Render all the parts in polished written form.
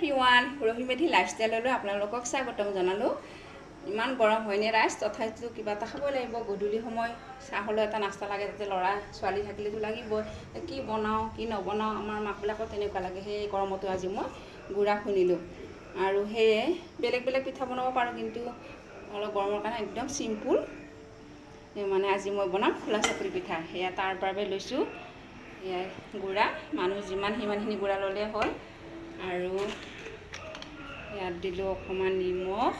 Everyone, সুৰভি মেধি লাইফষ্টাইললৈ আপোনালোকক স্বাগতম জনালোঁ। ইমান গৰম হয়নে ৰাইজ, তথাপিতো কিবা এটা খাবই লাগিব। গধূলি সময় চাহলৈ এটা নাস্তা লাগে, তাতে ল'ৰা ছোৱালী থাকিলেতো লাগিবই। কি বনাওঁ কি নবনাওঁ, আমাৰ মাকবিলাকৰ তেনেকুৱা লাগে। সেই গৰমতো আজি মই গুড়া খুন্দিলোঁ আৰু সেয়ে বেলেগ বেলেগ পিঠা বনাব পাৰোঁ, কিন্তু অলপ গৰমৰ কাৰণে একদম চিম্পুল মানে আজি মই বনাম খোলা চাপৰি পিঠা। সেয়া তাৰ বাবে লৈছোঁ এয়া গুড়া, মানুহ যিমান সিমানখিনি গুড়া ল'লে হ'ল। আৰু ইয়াত দিলোঁ অকণমান নিমখ।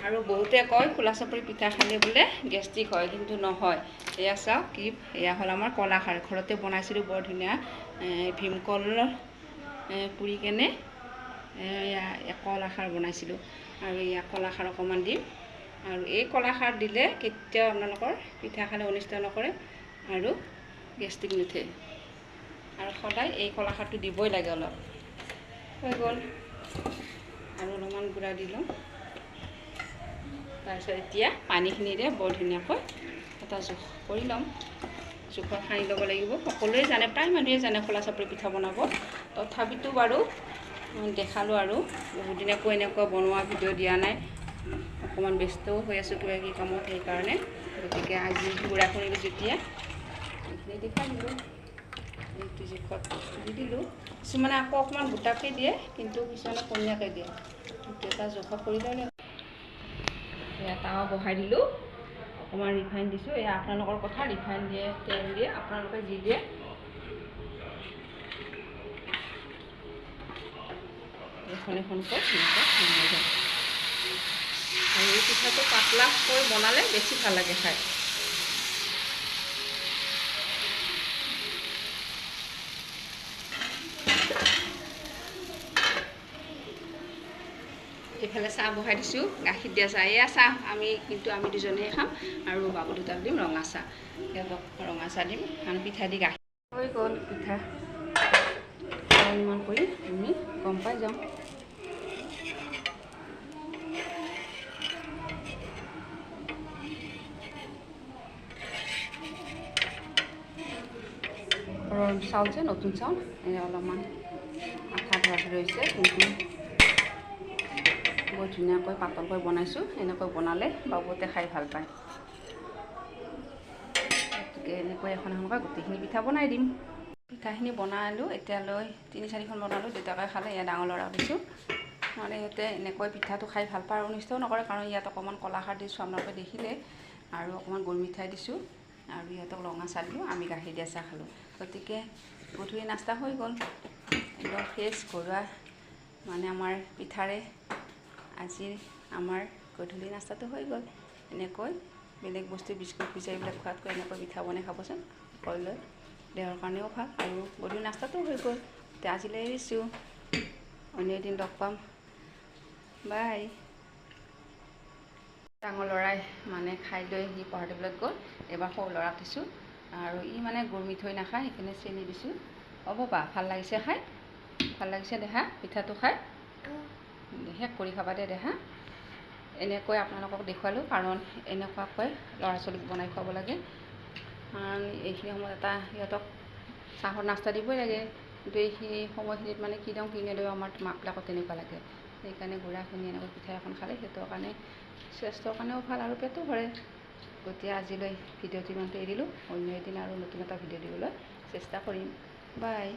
আৰু বহুতে কয় খোলা চাপৰি পিঠা খালে বোলে গেষ্ট্ৰিক হয়, কিন্তু নহয়। এয়া চাওক কি, এয়া হ'ল আমাৰ কলাখাৰ। ঘৰতে বনাইছিলোঁ, বৰ ধুনীয়া ভীমকল পুৰি কেনে এয়া কলাখাৰ বনাইছিলোঁ। আৰু এয়া কলাখাৰ অকণমান দিম। আৰু এই কলাখাৰ দিলে কেতিয়াও আপোনালোকৰ পিঠা খালে অনিষ্ট নকৰে আৰু গেষ্ট্ৰিক নুঠে। আৰু সদায় এই কলাখাৰটো দিবই লাগে। অলপ হৈ গ'ল আৰু অলপমান গুড়া দি লওঁ। তাৰপিছত এতিয়া পানীখিনিৰে বৰ ধুনীয়াকৈ এটা জোখ কৰি ল'ম। জোখত সানি ল'ব লাগিব। সকলোৱে জানে, প্ৰায় মানুহে জানে খোলা চাপৰি পিঠা বনাব। তথাপিতো বাৰু দেখালোঁ আৰু বহুত দিন একো এনেকুৱা বনোৱা ভিডিঅ' দিয়া নাই। অকণমান ব্যস্তও হৈ আছোঁ কিবা কিবি কামত, সেইকাৰণে। গতিকে আজি গুড়া খুন্দিলোঁ যেতিয়া এইখিনি দেখাই দিলোঁ। এইটো জোখত দি দিলোঁ। কিছুমানে আকৌ অকণমান গোটাকৈ দিয়ে, কিন্তু কিছুমানে পনীয়াকৈ দিয়ে। সেইটো এটা জোখত কৰি ল'লে। এয়া তাৱা বহাই দিলোঁ, অকণমান ৰিফাইন দিছোঁ। এয়া আপোনালোকৰ কথা, ৰিফাইন দিয়ে তেল দিয়ে আপোনালোকে যি দিয়ে। এখন এখনকৈ বনাই যায়। আৰু এই পিঠাটো পাতলাকৈ বনালে বেছি ভাল লাগে খাই। এইফালে চাহ বহাই দিছোঁ, গাখীৰ দিয়া চাহ। এয়া চাহ আমি দুজনেই খাম, আৰু বাবু দুটাক দিম ৰঙা চাহ। সিহঁতক ৰঙা চাহ দিম, কাৰণ পিঠা দি গাখীৰ হৈ গ'ল। পিঠা ইমান কৰি আমি গম পাই যাওঁ। চাউল যে নতুন চাউল, অলপমান আঠা ধৰা ধৰি হৈছে, কিন্তু বৰ ধুনীয়াকৈ পাতলকৈ বনাইছোঁ। এনেকৈ বনালে বাবুহঁতে খাই ভাল পায়। গতিকে এনেকৈ এখন এখনকৈ গোটেইখিনি পিঠা বনাই দিম। পিঠাখিনি বনালোঁ, এতিয়ালৈ 3-4খন বনালোঁ। দুটাকৈ খালে, এয়া ডাঙৰ ল'ৰাক দিছোঁ। নহ'লে সিহঁতে এনেকৈ পিঠাটো খাই ভাল পায় আৰু অনিষ্টও নকৰে, কাৰণ ইয়াত অকণমান কলাখাৰ দিছোঁ, আপোনালোকে দেখিলে। আৰু অকণমান গুৰ মিঠাই দিছোঁ, আৰু ইহঁতক ৰঙা চাহ দিলোঁ। আমি গাখীৰ দিয়া চাহ খালোঁ। গতিকে গধূলি নাস্তা হৈ গ'ল। একদম ফ্ৰেছ ঘৰুৱা মানে আমাৰ পিঠাৰে আজিৰ আমাৰ গধূলি নাস্তাটো হৈ গ'ল। এনেকৈ বেলেগ বস্তু বিস্কুট পিঠা এইবিলাক খোৱাতকৈ এনেকৈ পিঠা বনাই খাবচোন, সকলোৱে দেহৰ কাৰণেও ভাল, আৰু গধূলি নাস্তাটো হৈ গ'ল। এতিয়া আজিলৈ এৰিছোঁ, অন্য এদিন লগ পাম। বাই। ডাঙৰ ল'ৰাই মানে খাই লৈ সি পঢ়া টেবুলত গ'ল। এবাৰ সৰু ল'ৰাক দিছোঁ, আৰু ই মানে গুৰ মিঠৈ নাখায়, সেইকাৰণে চেনি দিছোঁ। হ'ব বা, ভাল লাগিছে খাই, ভাল লাগিছে দেহা পিঠাটো খাই। শেষ কৰি খাবা দে দেহা। এনেকৈ আপোনালোকক দেখুৱালোঁ, কাৰণ এনেকুৱাকৈ ল'ৰা ছোৱালীক বনাই খুৱাব লাগে। কাৰণ এইখিনি সময়ত এটা সিহঁতক চাহৰ নাস্তা দিবই লাগে, কিন্তু এইখিনি সময়খিনিত মানে কি দিওঁ কি নিদিওঁ, আমাৰ মাকবিলাকৰ তেনেকুৱা লাগে। সেইকাৰণে গুড়া খুন্দি এনেকৈ পিঠা এখন খালে সিহঁতৰ কাৰণে, স্বাস্থ্যৰ কাৰণেও ভাল আৰু পেটো ভৰে। গতিকে আজিলৈ ভিডিঅ'টো ইমানতে এৰিলোঁ। অন্য এদিন আৰু নতুন এটা ভিডিঅ' দিবলৈ চেষ্টা কৰিম। বাই।